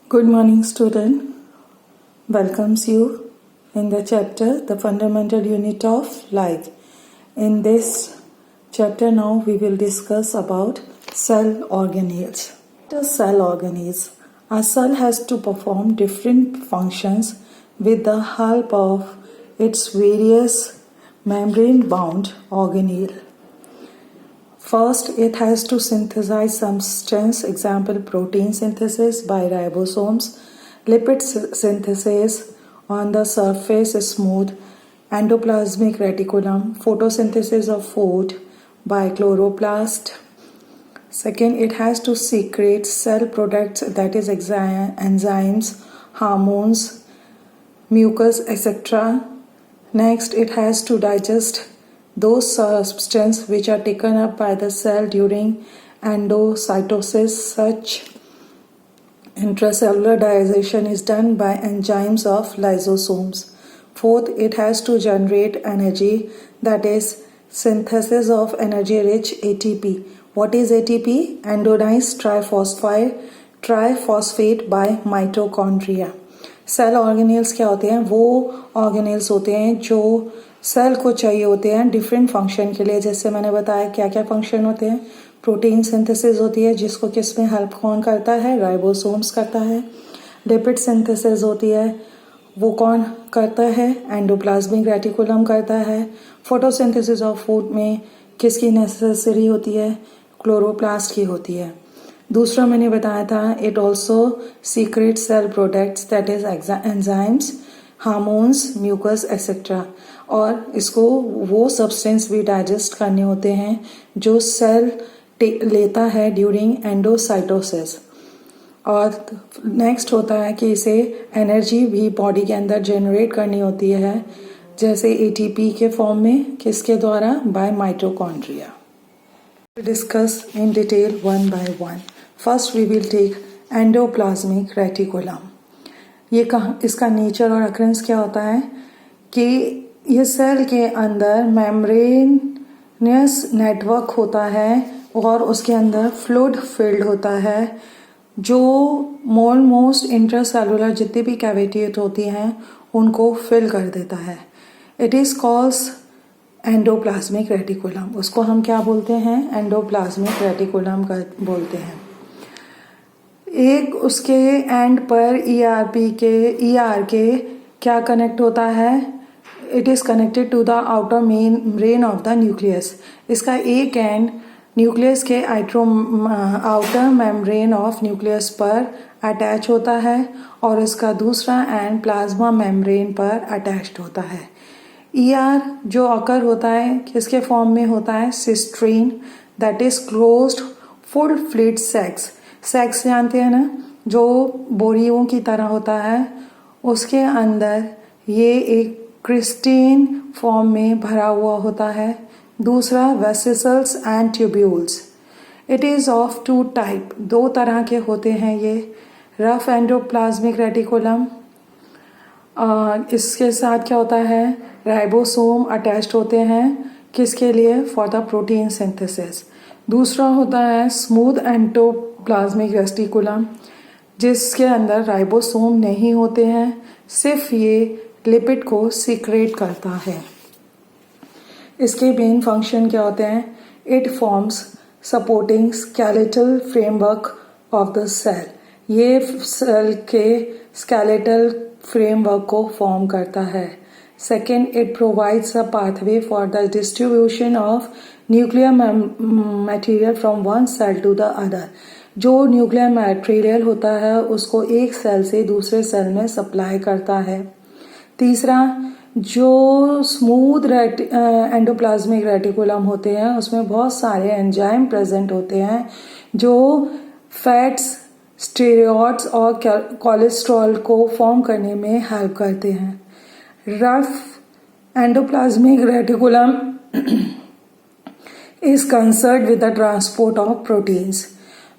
Good morning, student. Welcomes you in the chapter The Fundamental Unit of Life. In this chapter now we will discuss about cell organelles. The cell organelles. A cell has to perform different functions with the help of its various membrane-bound organelle. First, it has to synthesize substance, example protein synthesis by ribosomes, lipid synthesis on the surface is smooth, endoplasmic reticulum, photosynthesis of food by chloroplast. Second, it has to secrete cell products, that is enzymes, hormones, mucus, etc. Next, it has to digest those substances which are taken up by the cell during endocytosis. Such intracellular digestion is done by enzymes of lysosomes. Fourth, it has to generate energy, that is synthesis of energy-rich ATP. What is ATP? Anodized triphosphate by mitochondria. Cell organelles क्या होते हैं? वो organelles होते हैं जो cell को चाहिए होते हैं डिफरेंट फंक्शन के लिए. जैसे मैंने बताया क्या क्या फंक्शन होते हैं. प्रोटीन सिंथेसिस होती है जिसको किस में हेल्प कौन करता है? राइबोसोम्स करता है. लिपिड सिंथेसिस होती है, वो कौन करता है? एंडोप्लाज्मिक रेटिकुलम करता है. फोटोसिंथेसिस ऑफ फूड में किसकी नेसेसरी होती है? क्लोरोप्लास्ट की होती है. दूसरा मैंने बताया था it also secrete cell products, that is enzymes, hormones, mucus etcetera. और इसको वो सब्सटेंस भी डाइजेस्ट करने होते हैं जो सेल लेता है ड्यूरिंग एंडोसाइटोसिस. और नेक्स्ट होता है कि इसे एनर्जी भी बॉडी के अंदर जनरेट करनी होती है, जैसे एटीपी के फॉर्म में. किसके द्वारा? By mitochondria. Discuss in detail one by one. First we will take endoplasmic reticulum. ये इसका नेचर और अकरेंस क्या होता है कि ये सेल के अंदर मेम्ब्रेनियस नेटवर्क होता है और उसके अंदर फ्लूइड फील्ड होता है जो ऑलमोस्ट इंट्रासेलुलर जितनी भी कैविटीज होती हैं उनको फिल कर देता है. It is calls endoplasmic reticulum. उसको हम क्या बोलते हैं? एंडोप्लाज्मिक रेटिकुलम का बोलते हैं. एक उसके एंड पर ईआर के क्या कनेक्ट होता है? It is connected to the outer membrane of the nucleus. इसका एक एंड न्यूक्लियस के आउटर मेम्ब्रेन ऑफ न्यूक्लियस पर अटैच होता है और इसका दूसरा एंड प्लाज्मा मेम्ब्रेन पर अटैच्ड होता है. ईआर जो अकर होता है किसके फॉर्म में होता है? Cisternae, that is closed full fluid sacs. Sacs जानते हैं ना, जो बोरियों की तरह होता है. उसके अंदर ये एक क्रिस्टीन फॉर्म में भरा हुआ होता है. दूसरा vesicles and tubules. It is of two type, दो तरह के होते हैं ये. रफ एंडोप्लाज्मिक रेटिकुलम, इसके साथ क्या होता है? राइबोसोम अटैच्ड होते हैं. किसके लिए? For the protein synthesis. दूसरा होता है स्मूथ एंडोप्लाज्मिक रेटिकुलम जिसके अंदर राइबोसोम नहीं होते हैं, सिर्फ ये लिपिड को सीक्रेट करता है. इसके मेन फंक्शन क्या होते हैं? It forms supporting skeletal framework of the cell. ये सेल के स्केलेटल फ्रेमवर्क को फॉर्म करता है. Second, it provides a pathway for the distribution of nuclear material from one cell to the other. जो nuclear material होता है उसको एक सेल से दूसरे सेल में सप्लाई करता है. तीसरा, जो स्मूथ एंडोप्लाज्मिक रेटिकुलम होते हैं उसमें बहुत सारे एंजाइम प्रेजेंट होते हैं जो फैट्स, स्टेरॉइड्स और कोलेस्ट्रॉल को फॉर्म करने में हेल्प करते हैं. Rough endoplasmic reticulum is concerned with the transport of proteins.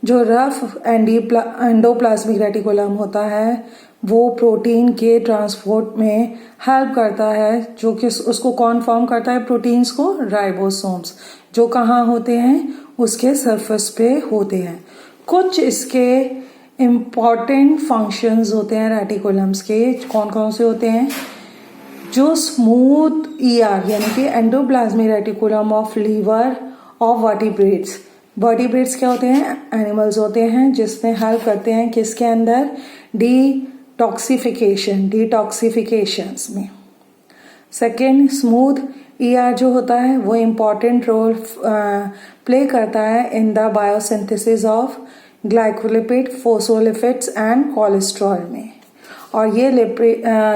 जो रफ एंडोप्लाज्मिक रेटिकुलम होता है वो प्रोटीन के ट्रांसपोर्ट में हेल्प करता है. जो कि उसको कौन फॉर्म करता है? प्रोटीन्स को राइबोसोम्स, जो कहाँ होते हैं? उसके सरफेस पे होते हैं. कुछ इसके इम्पॉर्टेंट फंक्शंस होते हैं रेटिकुलम्स के, कौन कौन से होते हैं? जो स्मूथ ईआर यानी कि endoplasmic reticulum of liver of vertebrates, vertebrates क्या होते हैं? एनिमल्स होते हैं जिसमें हेल्प करते हैं किसके अंदर? डिटॉक्सिफिकेशंस में। सेकेंड, स्मूथ ईआर जो होता है वो इम्पॉर्टेंट रोल प्ले करता है in the biosynthesis of glycolipid, phospholipids and cholesterol में। और ये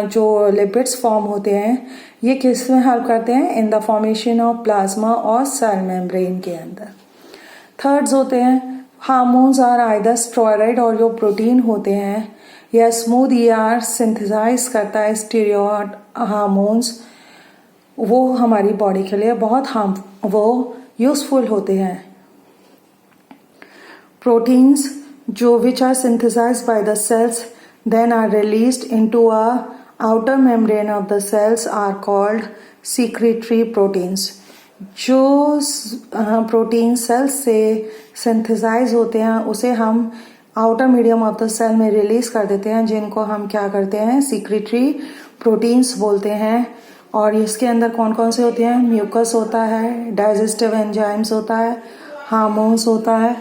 जो लिपिड्स फॉर्म होते हैं ये किस में हेल्प करते हैं? In the formation of plasma और सेल मेम्ब्रेन के अंदर। थर्ड्स होते हैं हार्मोन्स और आइदर स्टेरॉइड और जो प्रोटीन होते हैं या स्मूथ ईआर सिंथेसाइज करता है स्टीरॉयड हार्मोन्स, वो हमारी बॉडी के लिए बहुत वो यूजफुल होते हैं। प्रोटीन्स जो which are synthesized by the cells then are released into a outer membrane of the cells are called secretory proteins। जो प्रोटीन सेल्स से सिंथेसाइज होते हैं उसे हम outer medium of the cell में रिलीज कर देते हैं, जिनको हम क्या करते हैं? सीक्रेटरी प्रोटीन्स बोलते हैं। और इसके अंदर कौन कौन से होते हैं? म्यूकस होता है, डाइजेस्टिव एंजाइम्स होता है, हार्मोन्स होता है।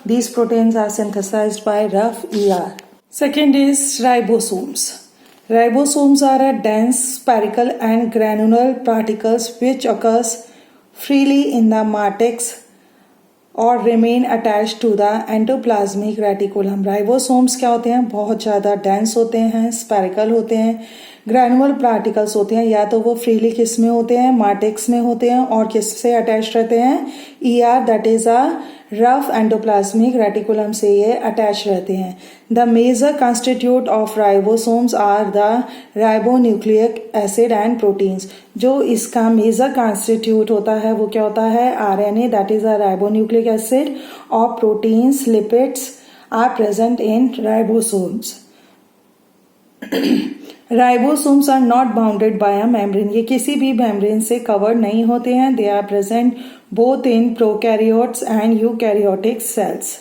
These proteins are synthesized by rough ER. Second is ribosomes. Ribosomes are a dense spherical and granular particles which occurs freely in the matrix or remain attached to the endoplasmic reticulum। Ribosomes क्या होते हैं? बहुत ज़्यादा dense होते हैं, spherical होते हैं, granular particles होते हैं। या तो वो फ्रीली किस में होते हैं? मैट्रिक्स में होते हैं। और किससे अटैच रहते हैं? ER, that is a rough endoplasmic reticulum से ये अटैच रहते हैं। The major constitute of ribosomes are the ribonucleic acid and proteins. जो इसका मेजर कंस्टिट्यूट होता है वो क्या होता है? RNA, that is a ribonucleic acid, और proteins, lipids are present in ribosomes. Ribosomes are not bounded by a membrane. ये किसी भी मेम्ब्रेन से कवर नहीं होते हैं। They are present both in prokaryotes and eukaryotic cells.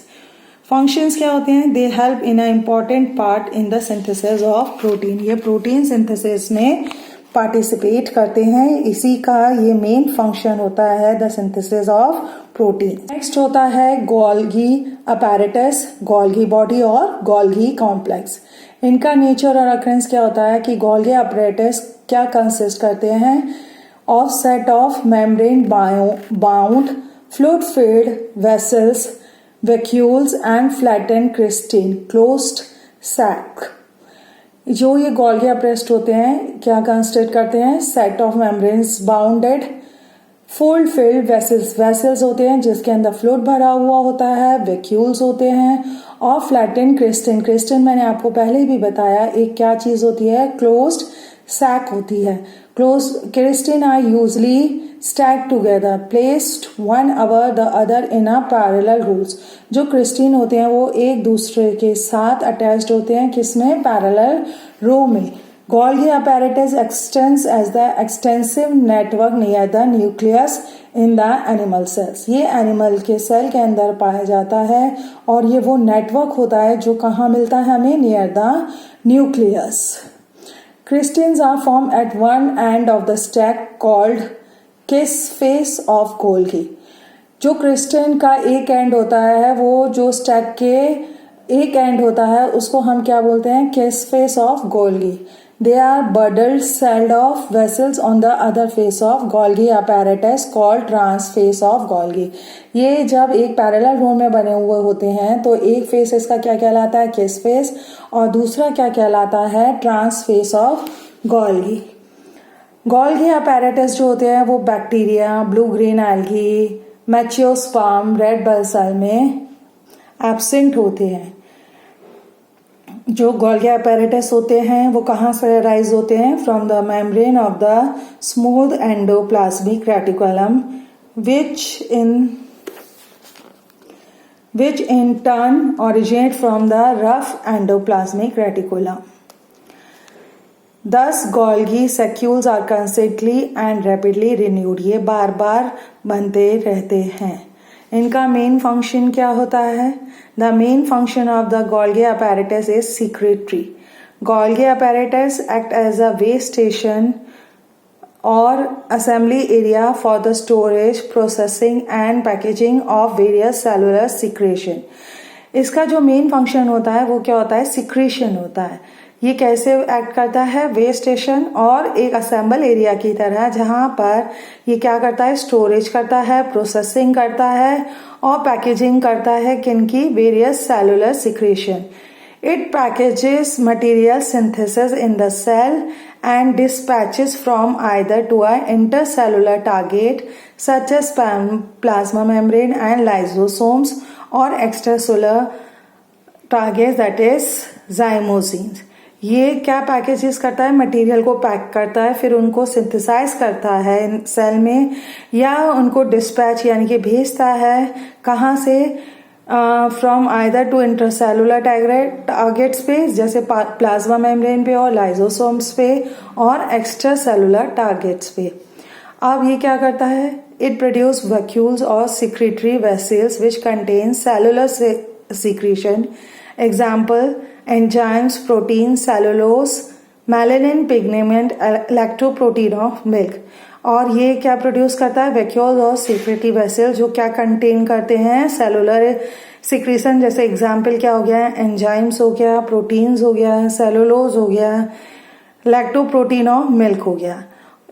Functions क्या होते हैं? They help in a important part in the synthesis of protein. ये प्रोटीन सिंथेसिस में पार्टिसिपेट करते हैं, इसी का ये मेन फंक्शन होता है, the synthesis of protein. Next होता है गोल्गी अपैरेटस, गोल्गी बॉडी और गोल्गी कॉम्प्लेक्स। इनका नेचर और अक्रेंस क्या होता है कि गोल्गी अपैरेटस क्या कंसिस्ट करते हैं? Of set of membrane bound fluid filled vessels, vacuoles and flattened crystal closed sac. जो ये गोल्गी अपैरेटस होते हैं क्या कंसिस्ट करते हैं? Set of membranes bounded fold field vessels, vessels होते हैं जिसके अंदर फ्लूइड भरा हुआ होता है, वैक्यूल्स होते हैं, और फ्लैटेंड क्रिस्टल। क्रिस्टल मैंने आपको पहले भी बताया एक क्या चीज होती है? क्लोज्ड सैक होती है। Closed crystal are usually stacked together, placed one above the other in a parallel rows। जो क्रिस्टल होते हैं वो एक दूसरे के साथ अटैच्ड होते हैं, किसमें? पैरेलल रो में। Golgi apparatus extends as the extensive network near the nucleus in the animal cells। ये एनिमल के सेल के अंदर पाया जाता है और ये वो नेटवर्क होता है जो कहाँ मिलता है हमें? Near the nucleus. Crystals are formed at one end of the stack called kiss face of Golgi। जो क्रिस्टल का एक एंड होता है वो जो स्टैक के एक एंड होता है उसको हम क्या बोलते हैं? किस face of Golgi. They are budded sealed of vesicles on the other face of Golgi apparatus called trans face of Golgi. ये जब एक पैरेलल रो में बने हुए होते हैं तो एक फेस इसका क्या कहलाता है? किस फेस, और दूसरा क्या कहलाता है? Trans face of Golgi. Golgi apparatus जो होते हैं वो bacteria, blue green algae, mature sperm, red blood cell में एब्सेंट होते हैं। जो गोल्गी apparatus होते हैं वो कहाँ से राइज होते हैं? From the membrane of the smooth endoplasmic reticulum which in turn originate from the rough endoplasmic reticulum। Thus Golgi sacules are constantly and rapidly renewed। ये बार बार बनते रहते हैं। इनका मेन फंक्शन क्या होता है? The main function of the Golgi apparatus is secretory. Golgi apparatus act as a way station or assembly area for the storage, processing and packaging of various cellular secretion. इसका जो main function होता है वो क्या होता है? Secretion होता है। ये कैसे एक्ट करता है? वे स्टेशन और एक असेंबल एरिया की तरह, जहां पर ये क्या करता है? स्टोरेज करता है, प्रोसेसिंग करता है और पैकेजिंग करता है किनकी? Various cellular secretion. It packages material synthesis in the cell and dispatches from either to an intercellular target such as plasma membrane and lysosomes or extracellular targets that is zymogens. ये क्या packages करता है? Material को pack करता है, फिर उनको synthesise करता है सेल में, या उनको डिस्पैच यानी कि भेजता है कहाँ से? From either to intercellular targets पे, जैसे प्लाज्मा मेम्ब्रेन पे और लाइजोसोम्स पे, और एक्स्ट्रा सेलुलर टारगेट्स पे. अब ये क्या करता है? इट प्रोड्यूस वैक्यूल्स और secretory vesicles which contain cellular secretion. Example enzymes, protein, cellulose, melanin pigment, lactoprotein of milk. और ये क्या प्रोड्यूस करता है? वैक्यूल्स और सिक्रेटरी वेसल जो क्या कंटेन करते हैं? Cellular secretion. जैसे एग्जाम्पल क्या हो गया? एंजाइम्स हो गया, प्रोटीन्स हो गया, सेलुलोज हो गया, लैक्टोप्रोटीन ऑफ मिल्क हो गया.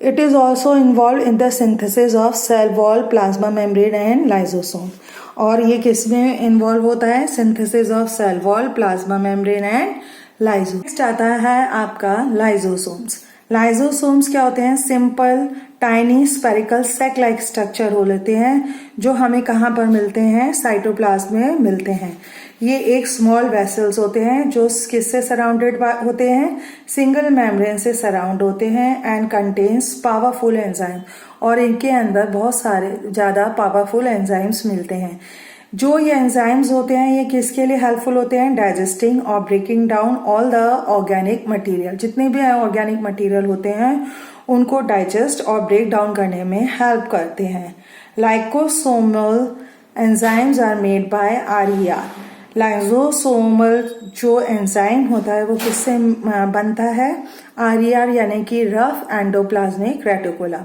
It is also involve in the synthesis of cell wall, plasma membrane and lysosome. और ये किस में इन्वॉल्व होता है? Synthesis of cell wall, plasma membrane and lysosome. Next आता है आपका लाइजोसोम्स. लाइजोसोम्स क्या होते हैं? Simple tiny spherical sac like structure हो लेते हैं, जो हमें कहाँ पर मिलते हैं? साइटोप्लाज्म में मिलते हैं. ये एक स्मॉल वेसल्स होते हैं जो किससे सराउंडेड होते हैं? सिंगल मेम्ब्रेन से सराउंड होते हैं एंड कंटेन्स पावरफुल एंजाइम. और इनके अंदर बहुत सारे ज़्यादा पावरफुल एंजाइम्स मिलते हैं. जो ये एंजाइम्स होते हैं ये किसके लिए हेल्पफुल होते हैं? डाइजेस्टिंग और breaking down all the organic material. जितने भी ऑर्गेनिक मटेरियल होते हैं उनको डाइजेस्ट और ब्रेक डाउन करने में हेल्प करते हैं. Lysosomal enzymes are made by RER. Lysosomal जो एंजाइम होता है वो किससे बनता है? RER यानी कि रफ एंडोप्लाज्मिक रेटिकुलम.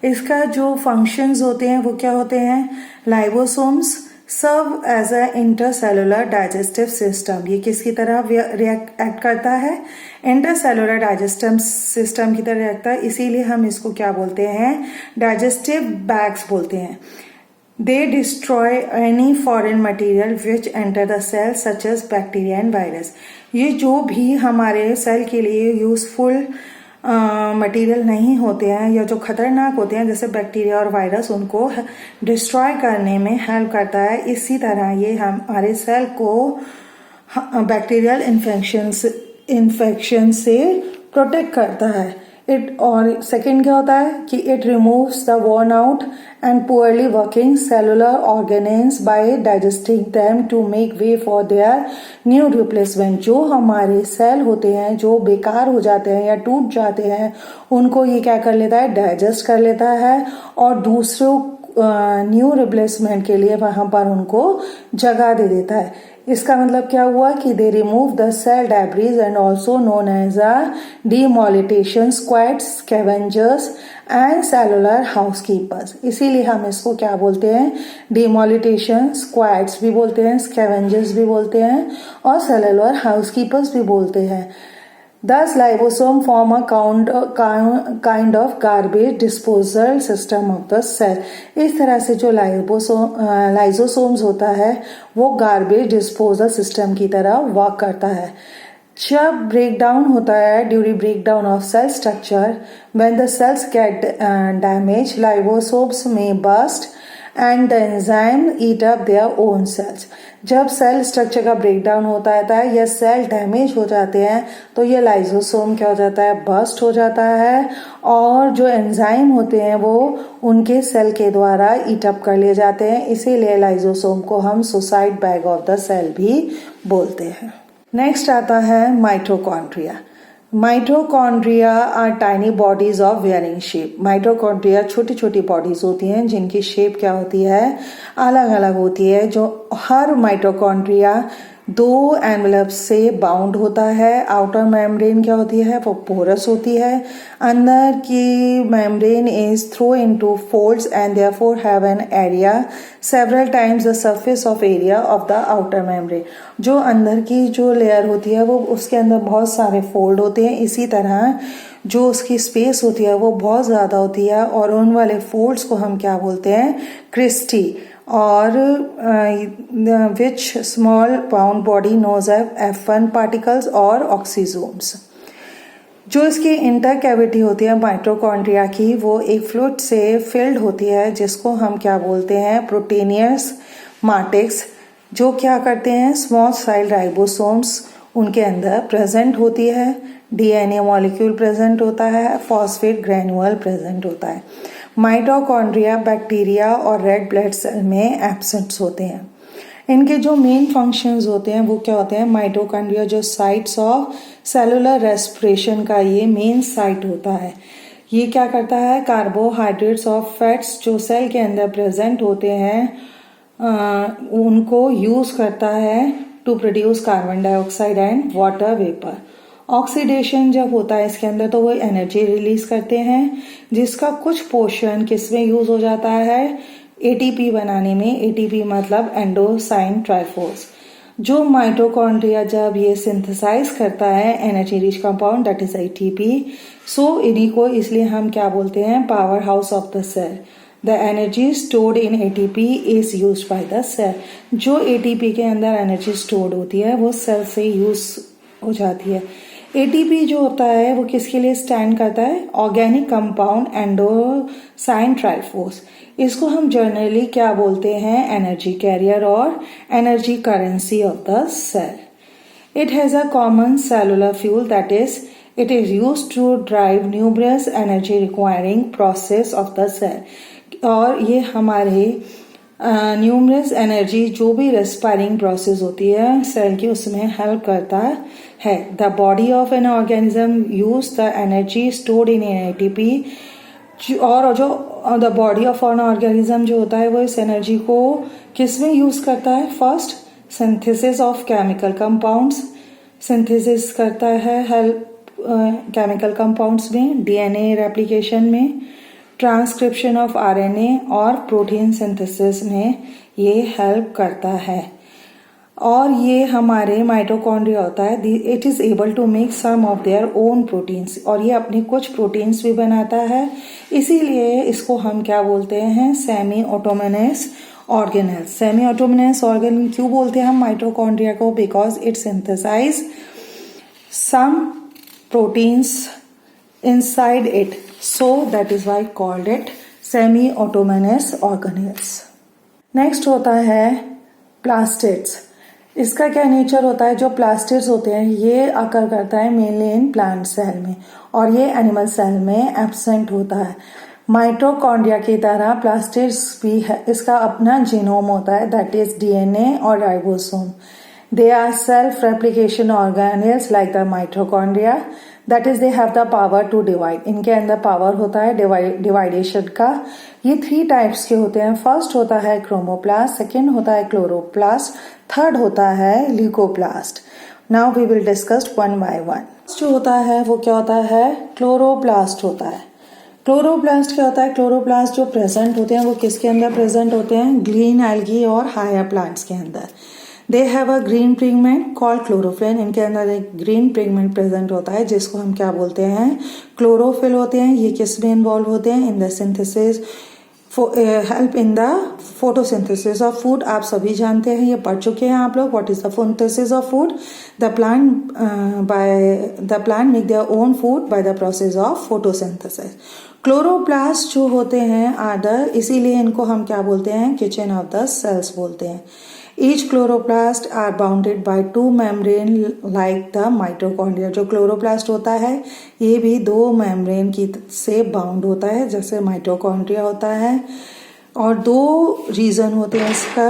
इसका जो फंक्शंस होते हैं वो क्या होते हैं? Lysosomes serve as a intercellular digestive system. ये किसकी तरह एक्ट करता है? इंटरसेलुलर डाइजेस्टिव सिस्टम की तरह रखता है. इसीलिए हम इसको क्या बोलते हैं? डाइजेस्टिव बैग्स बोलते हैं. They destroy any foreign material which enter the cell such as bacteria and virus. ये जो भी हमारे सेल के लिए यूजफुल मटेरियल नहीं होते हैं या जो खतरनाक होते हैं जैसे बैक्टीरिया और वायरस, उनको डिस्ट्रॉय करने में हेल्प करता है. इसी तरह ये हमारे सेल को बैक्टीरियल इन्फेक्शन से प्रोटेक्ट करता है. इट और सेकेंड क्या होता है कि it removes the worn out and poorly working cellular organelles by digesting them to make way for their new replacement. जो हमारे सेल होते हैं जो बेकार हो जाते हैं या टूट जाते हैं उनको ये क्या कर लेता है? डाइजेस्ट कर लेता है और दूसरों न्यू रिप्लेसमेंट के लिए वहां पर उनको जगह दे देता है. इसका मतलब क्या हुआ कि they remove the cell debris and also known as a demolition squads, scavengers and cellular housekeepers. इसीलिए हम इसको क्या बोलते हैं? डीमोलिटेशन स्क्वाड्स भी बोलते हैं, स्कैवेंजर्स भी बोलते हैं और सेलुलर हाउसकीपर्स भी बोलते हैं. Thus, lysosome form a kind of garbage disposal system of the cell. इस तरह से जो लाइजोसोम्स होता है वो गार्बेज डिस्पोजल सिस्टम की तरह वर्क करता है. जब ब्रेक डाउन होता है, during break down of cell structure, when the cells get damage, lysosomes may burst and the enzyme eat up their own cells. जब सेल स्ट्रक्चर का ब्रेकडाउन होता है या सेल डैमेज हो जाते हैं तो ये लाइसोसोम क्या हो जाता है? बस्ट हो जाता है और जो एंजाइम होते हैं वो उनके सेल के द्वारा ईट अप कर लिए जाते हैं. इसीलिए लाइसोसोम को हम suicide bag of the cell भी बोलते हैं. नेक्स्ट आता है mitochondria. Mitochondria are tiny bodies of varying shape. Mitochondria छोटी छोटी बॉडीज होती हैं जिनकी शेप क्या होती है, अलग अलग होती है। जो हर माइटोकॉन्ड्रिया दो एनवेलप्स से बाउंड होता है। आउटर मेम्ब्रेन क्या होती है, वो पोरस होती है। अंदर की membrane is throw into folds and therefore have an area several times the surface of area of the outer membrane. जो अंदर की जो लेयर होती है वो उसके अंदर बहुत सारे फोल्ड होते हैं। इसी तरह जो उसकी स्पेस होती है वो बहुत ज़्यादा होती है और उन वाले फोल्ड्स को हम क्या बोलते हैं, क्रिस्टी। और which small bound body knows F1 particles और ऑक्सीजोम्स। जो इसकी इंटर कैविटी होती है माइटोकॉन्ड्रिया की, वो एक फ्लूइड से फिल्ड होती है जिसको हम क्या बोलते हैं, प्रोटीनियस मैट्रिक्स। जो क्या करते हैं, स्मॉल साइज राइबोसोम्स उनके अंदर प्रेजेंट होती है। डीएनए मॉलिक्यूल प्रेजेंट होता है, फॉस्फेट ग्रैन्युअल प्रेजेंट होता है। माइटोकॉन्ड्रिया बैक्टीरिया और रेड ब्लड सेल में एब्सेंट होते हैं। इनके जो मेन फंक्शंस होते हैं वो क्या होते हैं, माइटोकॉन्ड्रिया जो साइट्स ऑफ सेलुलर रेस्पिरेशन का ये मेन साइट होता है। ये क्या करता है, कार्बोहाइड्रेट्स और फैट्स जो सेल के अंदर प्रेजेंट होते हैं उनको यूज करता है to produce carbon dioxide and water vapour. Oxidation जब होता है इसके अंदर तो वो एनर्जी रिलीज करते हैं जिसका कुछ पोर्शन किसमें यूज हो जाता है, एटीपी बनाने में। एटीपी मतलब एंडोसाइन ट्राइफॉस। जो माइटोकॉन्ड्रिया जब ये सिंथेसाइज करता है energy rich compound that is ATP, so इन्हीं को इसलिए हम क्या बोलते हैं, power house of the cell. The energy stored in ATP is used by the cell. जो एटीपी के अंदर एनर्जी स्टोर्ड होती है वो सेल से यूज हो जाती है। एटीपी जो होता है वो किसके लिए स्टैंड करता है, ऑर्गेनिक कंपाउंड एंडोसाइन ट्राइफॉस। इसको हम जनरली क्या बोलते हैं, एनर्जी कैरियर और energy currency of the cell. It has a common cellular fuel that is it is used to drive numerous energy requiring process of the cell. और ये हमारे न्यूमरस एनर्जी जो भी रेस्पायरिंग प्रोसेस होती है cell की उसमें हेल्प करता है। The body of an organism use the energy stored in ATP. और जो the body of an organism जो होता है वो इस एनर्जी को किस में यूज करता है, first synthesis of chemical compounds. Synthesis करता है हेल्प केमिकल कंपाउंड्स में, डीएनए रेप्लिकेशन में, ट्रांसक्रिप्शन ऑफ आरएनए और प्रोटीन सिंथेसिस में ये हेल्प करता है। और ये हमारे माइटोकॉन्ड्रिया होता है, it is able to make some of their own proteins. और ये अपने कुछ प्रोटीन्स भी बनाता है, इसीलिए इसको हम क्या बोलते हैं, semi autonomous organelle. Semi autonomous organelle क्यों बोलते हैं हम माइटोकॉन्ड्रिया को, because it synthesize some proteins inside it, so that is why called it semi-autonomous organelles. Next होता है प्लास्टिड्स। इसका क्या नेचर होता है, जो प्लास्टिड्स होते हैं ये अकर करता है मेनली इन प्लांट सेल में और ये एनिमल सेल में एब्सेंट होता है। माइटोकॉन्ड्रिया की तरह प्लास्टिड्स भी है, इसका अपना जीनोम होता है दैट इज डीएनए और ribosome. They are self-replication organelles like the mitochondria. That is, they have the power to divide. इनके अंदर पावर होता है डिवाइडेशन का। ये 3 टाइप्स के होते हैं। फर्स्ट होता है क्रोमोप्लास्ट, सेकेंड होता है क्लोरोप्लास्ट, थर्ड होता है leucoplast. Now we will discuss one by one. जो होता है वो क्या होता है, क्लोरोप्लास्ट होता है। क्लोरोप्लास्ट क्या होता है, क्लोरोप्लास्ट जो प्रेजेंट होते हैं वो किसके अंदर प्रेजेंट होते हैं, ग्रीन एल्गी और हायर प्लांट्स के अंदर। They have a green pigment called chlorophyll. इनके अंदर एक ग्रीन पिगमेंट प्रेजेंट होता है जिसको हम क्या बोलते हैं, क्लोरोफिल होते हैं। ये किस में इन्वॉल्व होते हैं, इन the synthesis, help in the photosynthesis of food. आप सभी जानते हैं, ये पढ़ चुके हैं आप लोग, what is the photosynthesis of food. The plant make their own food by the process of photosynthesis. Chloroplast जो होते हैं आदर, इसीलिए इनको हम क्या बोलते हैं, किचन ऑफ द सेल्स बोलते हैं। Each chloroplast are bounded by 2 membrane like the mitochondria। जो क्लोरोप्लास्ट होता है ये भी 2 मेम्ब्रेन की से बाउंड होता है जैसे माइटोकॉन्ड्रिया होता है। और 2 रीजन होते हैं इसका,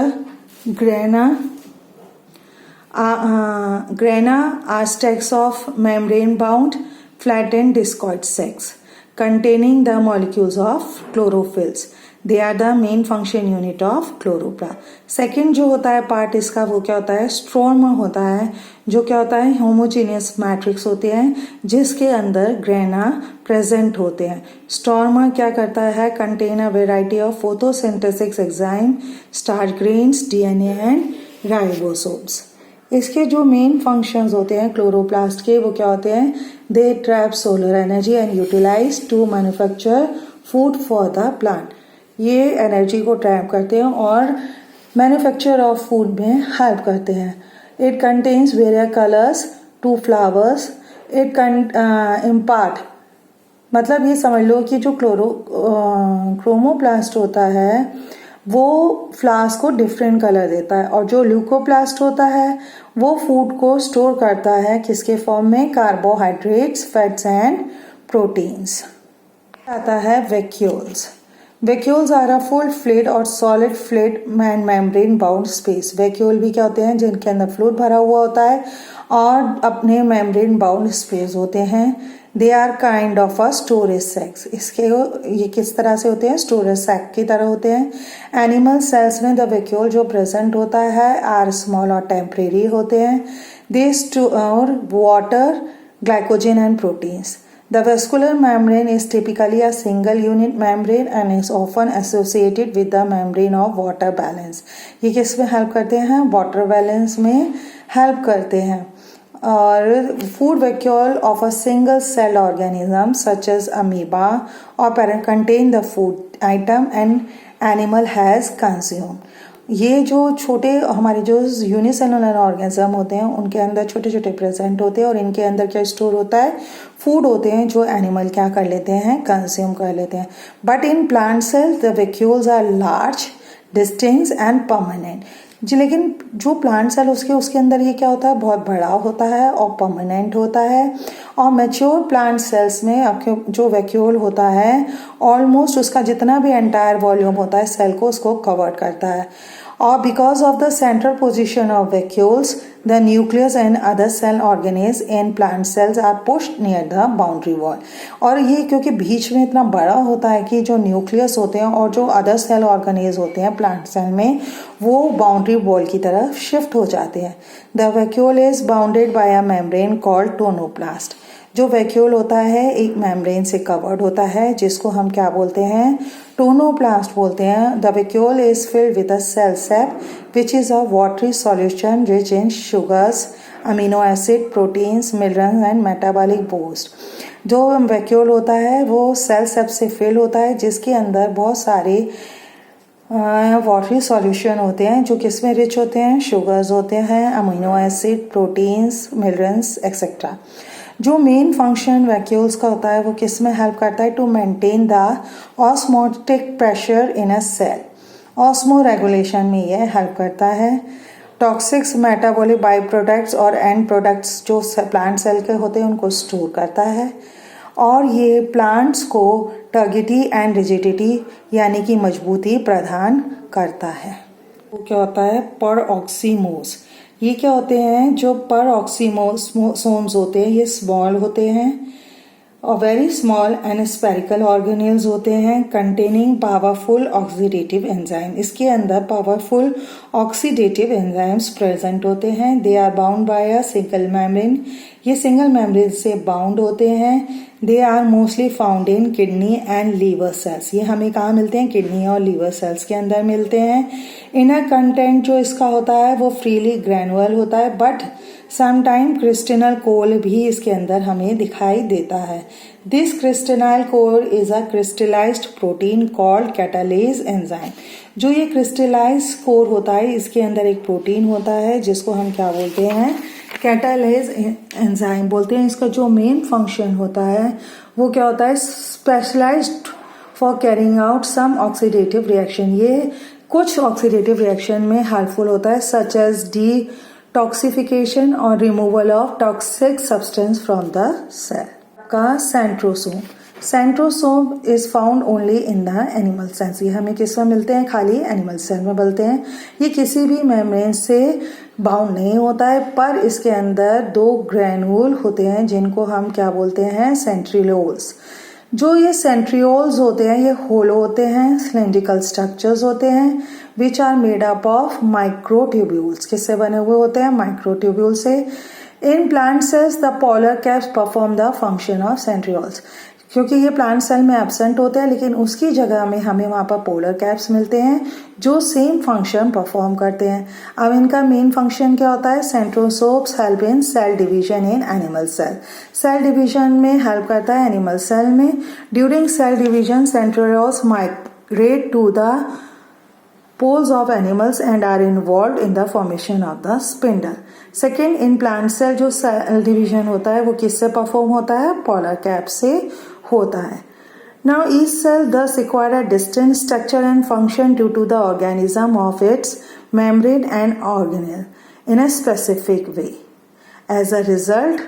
grana are stacks of membrane bound flattened discoid sacs containing the molecules of chlorophylls. They are the main function unit of chloroplast. Second जो होता है पार्ट इसका वो क्या होता है, स्ट्रोमा होता है, जो क्या होता है होमोजीनियस मैट्रिक्स होते हैं जिसके अंदर ग्रेना प्रेजेंट होते हैं. स्ट्रोमा क्या करता है, contain a variety of photosynthesis enzyme, starch grains, DNA and ribosomes. इसके जो मेन फंक्शंस होते हैं क्लोरोप्लास्ट के वो क्या होते हैं, they trap solar energy and utilize to manufacture food for the plant. ये एनर्जी को ट्रैप करते हैं और मैन्युफैक्चर ऑफ फूड में हेल्प करते हैं. It contains various colours to flowers. It impart, मतलब ये समझ लो कि जो क्रोमोप्लास्ट होता है वो फ्लावर्स को डिफरेंट कलर देता है, और जो ल्यूकोप्लास्ट होता है वो फूड को स्टोर करता है किसके फॉर्म में, कार्बोहाइड्रेट्स, फैट्स एंड प्रोटीन्स. आता है vacuoles. Vacuoles are a full fluid और solid fluid and membrane bound space. Vacuole भी क्या होते हैं, जिनके अंदर फ्लूइड भरा हुआ होता है और अपने मेम्ब्रेन बाउंड स्पेस होते हैं. They are kind of a storage sacs. इसके ये किस तरह से होते हैं, स्टोरेज सैक की तरह होते हैं. एनिमल सेल्स में द वैक्यूल जो प्रेजेंट होता है आर स्मॉल और टेम्परेरी होते हैं. They store water, glycogen and proteins. The vascular membrane is typically a single unit membrane and is often associated with the membrane of water balance. ये किस में help करते हैं, वाटर बैलेंस में help करते हैं. और food vacuole of a single cell organism such as amoeba और parent contain the food item and animal has consumed. ये जो छोटे हमारे जो यूनिसेलुलर ऑर्गेनिज्म होते हैं उनके अंदर छोटे छोटे प्रेजेंट होते हैं और इनके अंदर क्या स्टोर होता है, फूड होते हैं जो एनिमल क्या कर लेते हैं, कंज्यूम कर लेते हैं. But in plant cells the vacuoles are large, distinct and permanent. जी, लेकिन जो प्लांट सेल उसके अंदर ये क्या होता है, बहुत बड़ा होता है और परमानेंट होता है. और मैच्योर प्लांट सेल्स में जो वैक्यूल होता है ऑलमोस्ट उसका जितना भी एंटायर वॉल्यूम होता है सेल को उसको कवर करता है. और because of the central position of vacuoles the nucleus and other cell organelles in plant cells are pushed near the boundary wall. और ये क्योंकि बीच में इतना बड़ा होता है कि जो न्यूक्लियस होते हैं और जो अदर सेल ऑर्गेनेज होते हैं प्लांट सेल में वो बाउंड्री वॉल की तरफ शिफ्ट हो जाते हैं. The vacuole is bounded by a membrane called tonoplast. जो वैक्यूल होता है एक मेम्ब्रेन से कवर्ड होता है जिसको हम क्या बोलते हैं, टोनोप्लास्ट बोलते हैं. The vacuole is filled with a cell sap which is a watery solution rich in sugars, amino acid, proteins, minerals and metabolic boost. जो वैक्यूल होता है वो सेल सैप से फिल होता है जिसके अंदर बहुत सारे वाटरी सॉल्यूशन होते हैं जो किस में रिच होते हैं, शुगर्स होते हैं, amino acid, proteins, minerals etcetera. जो मेन फंक्शन वैक्यूल्स का होता है वो किस में हेल्प करता है, to maintain the osmotic pressure in a cell. Osmoregulation में ये हेल्प करता है. टॉक्सिक्स, मेटाबॉलिक बाई प्रोडक्ट्स और एंड प्रोडक्ट्स जो प्लांट सेल के होते हैं उनको स्टोर करता है. और ये प्लांट्स को टर्गिडिटी एंड रिजिडिटी यानी कि मजबूती प्रदान करता है. वो क्या होता है, पर ऑक्सीमोस. ये क्या होते हैं, जो पर ऑक्सीमोसोम्स होते हैं ये स्मॉल होते हैं और very small and spherical organelles होते हैं कंटेनिंग पावरफुल ऑक्सीडेटिव एंजाइम. इसके अंदर पावरफुल ऑक्सीडेटिव एंजाइम्स प्रेजेंट होते हैं. They are bound by a single membrane. ये सिंगल मेम्ब्रेन से बाउंड होते हैं. They are mostly found in kidney and liver cells. ये हमें कहाँ मिलते हैं, किडनी और लीवर सेल्स के अंदर मिलते हैं. इनर कंटेंट जो इसका होता है वो फ्रीली ग्रैनुअल होता है बट समटाइम क्रिस्टल कोर भी इसके अंदर हमें दिखाई देता है. This crystal core is a crystallised protein called catalase enzyme. जो ये क्रिस्टलाइज्ड कोर होता है इसके अंदर एक प्रोटीन होता है जिसको हम क्या बोलते हैं, कैटालेज एंजाइम बोलते हैं. इसका जो मेन फंक्शन होता है वो क्या होता है, specialized for carrying out some oxidative reaction. ये कुछ ऑक्सीडेटिव रिएक्शन में हेल्पफुल होता है सच एज डिटॉक्सिफिकेशन और removal of toxic substance from the cell. का centrosome. Centrosome is found only in the animal cells. ये हमें किस में मिलते हैं? खाली एनिमल सेल में मिलते हैं। ये किसी भी मेम्ब्रेन से बाउंड नहीं होता है, पर इसके अंदर 2 ग्रेन्यूल होते हैं जिनको हम क्या बोलते हैं? सेंट्रियोल्स। जो ये सेंट्रियोल्स होते हैं ये होलो होते हैं, सिलेंड्रिकल स्ट्रक्चर्स होते हैं which are made up of microtubules. किससे बने हुए होते हैं? माइक्रोट्यूब्यूल से। In plant cells the polar caps perform the function of centrioles. क्योंकि ये प्लांट सेल में एब्सेंट होते हैं, लेकिन उसकी जगह में हमें वहाँ पर पोलर कैप्स मिलते हैं जो सेम फंक्शन परफॉर्म करते हैं। अब इनका मेन फंक्शन क्या होता है? Centrosomes help in cell division in animal cell. Cell division में हेल्प करता है एनिमल सेल में। During cell division centrioles migrate to the poles of animals and are involved in the formation of the spindle. Second, in plant cell जो cell division होता है वो किससे perform होता है? पोलर कैप से होता है। Now each cell thus acquire a distinct structure and function due to the organism of its membrane and organelle in a specific way. As a result,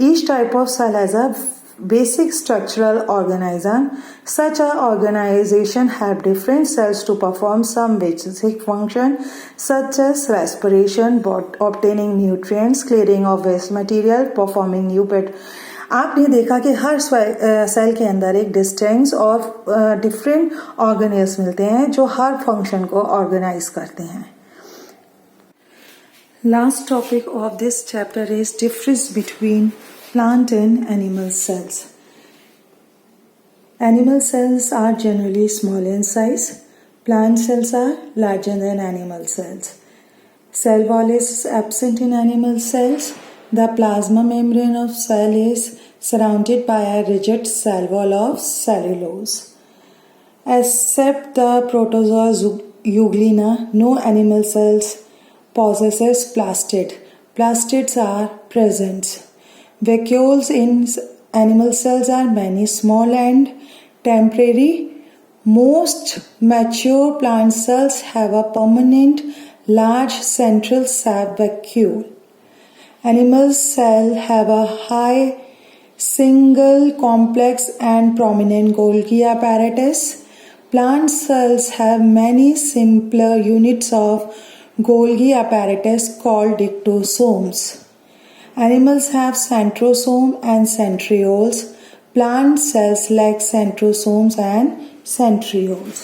each type of cell has a basic structural organism. Such a organization have different cells to perform some basic function such as respiration, obtaining nutrients, clearing of waste material, performing new pet. आपने देखा कि हर cell के अंदर एक distinct और different organelles मिलते हैं जो हर फंक्शन को ऑर्गेनाइज करते हैं। Last topic of this chapter is difference between plant and animal cells. Animal cells are generally small in size. Plant cells are larger than animal cells. Cell wall is absent in animal cells. The plasma membrane of cell is surrounded by a rigid cell wall of cellulose. Except the protozoa Euglena, no animal cells possesses plastid. Plastids are present. Vacuoles in animal cells are many, small and temporary. Most mature plant cells have a permanent large central vacuole. Animal cells have a high single complex and prominent Golgi apparatus. Plant cells have many simpler units of Golgi apparatus called dictosomes. Animals have centrosome and centrioles. Plant cells lack centrosomes and centrioles.